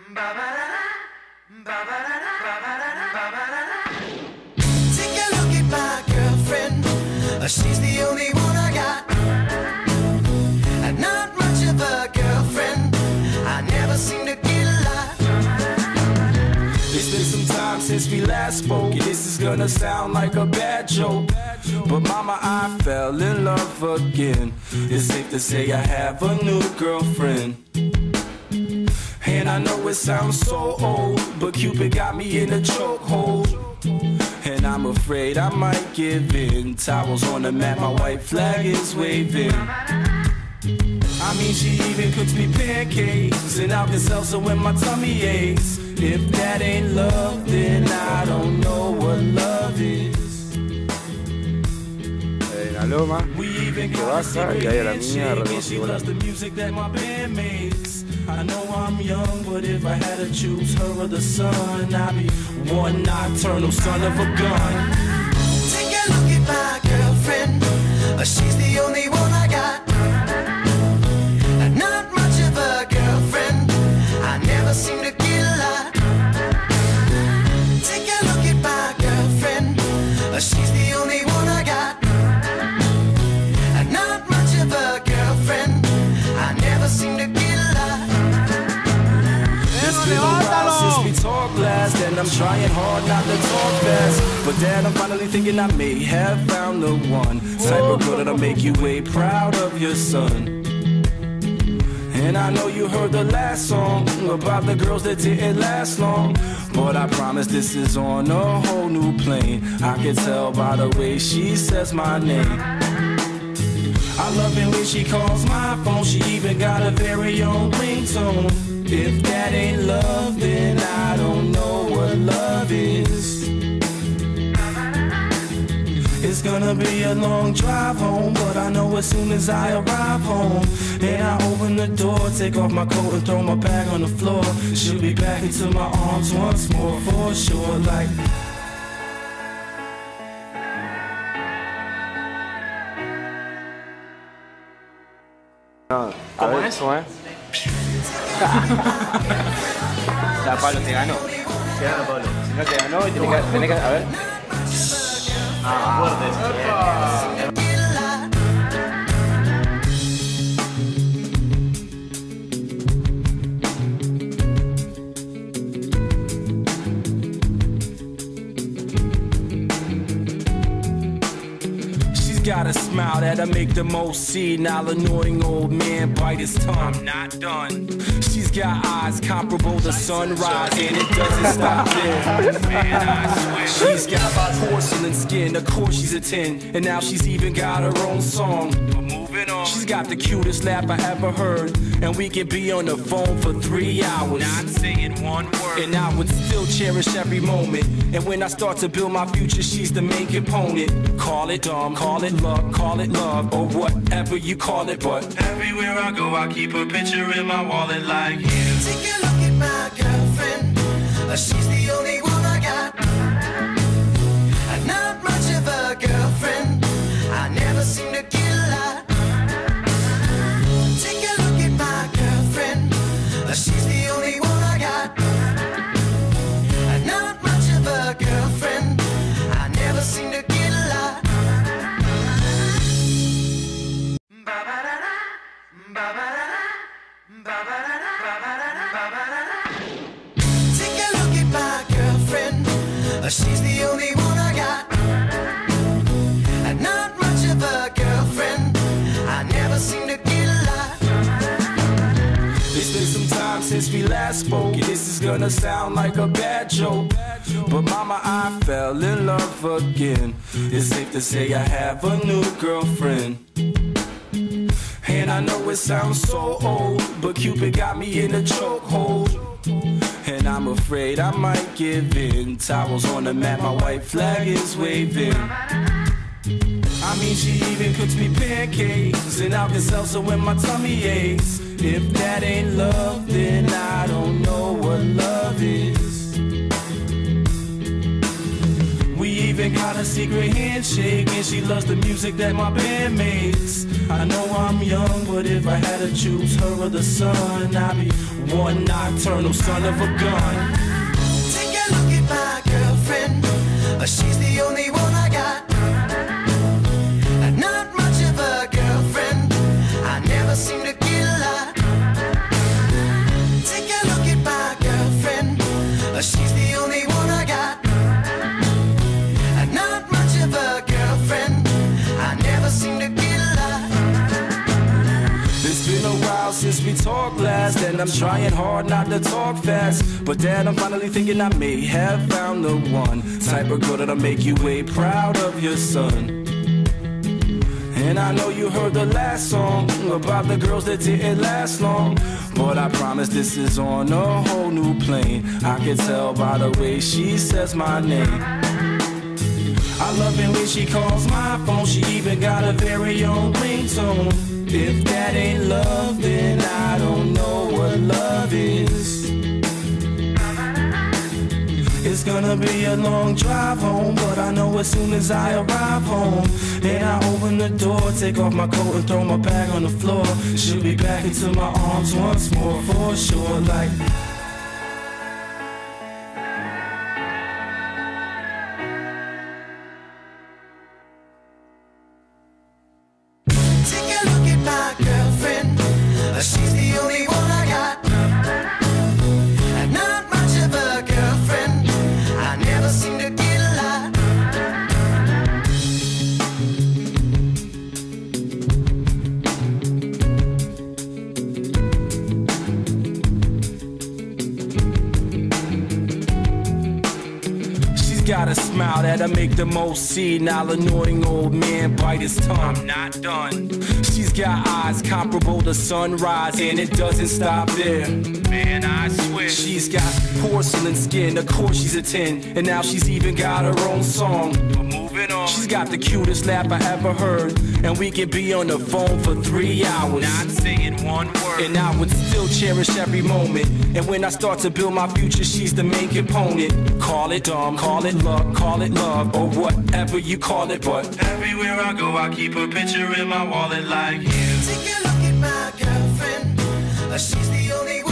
Take a look at my girlfriend. She's the only one I got. And not much of a girlfriend. I never seem to get a lot. It's been some time since we last spoke. This is gonna sound like a bad joke, but mama, I fell in love again. It's safe to say I have a new girlfriend. And I know it sounds so old, but Cupid got me in a chokehold. And I'm afraid I might give in. Towels on the mat, my white flag is waving. I mean, she even cooks me pancakes and Alka-Seltzer when my tummy aches. If that ain't love, then I don't know what love is. La loma, We even que got a baja y secret cae a la handshake, mierda. and she loves the music that my band makes. I know I'm young, but if I had to choose her or the sun, I'd be one nocturnal son of a gun. Take a look at my girlfriend. She's the only one I got. And not much of a girlfriend. I never seem to get a lot. Take a look at my girlfriend. She's the only one I got. And not much of a girlfriend. I never seem to get a lot. It's been a while since we talked last, and I'm trying hard not to talk fast. But Dad, I'm finally thinking I may have found the one. Type of girl that'll make you way proud of your son. And I know you heard the last song about the girls that didn't last long, but I promise this is on a whole new plane. I can tell by the way she says my name. I love it when she calls my phone. She even got a very own ringtone. If that ain't love, then I don't know what love is. It's gonna be a long drive home, but I know as soon as I arrive home and I open the door, take off my coat and throw my bag on the floor, she'll be back into my arms once more for sure. Like No, ¿Cómo es? ¿Cómo es? La Pablo te ganó. Te ganó Pablo. Si no te ganó, y tenés que. A ver. Fuerte. got a smile that'll make the most senile annoying old man bite his tongue. I'm not done. She's got eyes comparable to sunrise, and it doesn't stop there. Man, I swear. She's got porcelain skin, of course she's a 10, and now she's even got her own song. But moving on. She's got the cutest laugh I ever heard, and we can be on the phone for 3 hours. Not saying one word. And I would still cherish every moment. And when I start to build my future, she's the main component. Call it dumb, call it luck, call it love, or whatever you call it. But everywhere I go, I keep a picture in my wallet like you. Take a look at my girlfriend. She's the only one I got. Not much of a girlfriend. I never seem to get a lot. Take a look at my girlfriend. She's the only one I got. Not much of a girlfriend. I never seem to get a lot. Take a look at my girlfriend. She's the only one I got. Not much of a girlfriend. I never seem to get a lot. It's been some time since we last spoke. This is gonna sound like a bad joke, but mama, I fell in love again. It's safe to say I have a new girlfriend. And I know it sounds so old, but Cupid got me in a chokehold. And I'm afraid I might give in. Towels on the mat, my white flag is waving. I mean, she even cooks me pancakes and Alka-Seltzer when my tummy aches. If that ain't love, then I don't know what love is. We even got a secret handshake, and she loves the music that my band makes. I know I'm young, but if I had to choose her or the sun, I'd be one nocturnal son of a gun. Take a look at my girlfriend. She's the only one I got. Not much of a girlfriend. I never seem to get a lot. Take a look at my girlfriend. She's the only one I got. Not much of a girlfriend. I never seem to get a lot. It's been a while since we talked last, and I'm trying hard not to talk fast. But Dad, I'm finally thinking I may have found the one type of girl that'll make you way proud of your son. And I know you heard the last song about the girls that didn't last long, but I promise this is on a whole new plane. I can tell by the way she says my name. I love it when she calls my phone. She even got a very own ringtone. If that ain't love, then I don't know what love is. It's gonna be a long drive home, but I know as soon as I arrive home, and I open the door, take off my coat and throw my bag on the floor, she'll be back into my arms once more for sure. Like, take a look at my girlfriend. She's the only one I got. Not much of a girlfriend. I never seem to get a lot. she's got a smile that'll make the most senile, annoying old man bite his tongue. I'm not done. She's got eyes comparable to sunrise, and it doesn't stop there. Man, I swear. She's got porcelain skin, of course she's a 10, and now she's even got her own song. But moving on. She's got the cutest laugh I ever heard, and we can be on the phone for 3 hours. Not saying one word. And I would still cherish every moment. And when I start to build my future, she's the main component. Call it dumb, call it luck, call it love, or whatever you call it, but everywhere I go, I keep a picture in my wallet like you. Take a look at my girlfriend. She's the only one.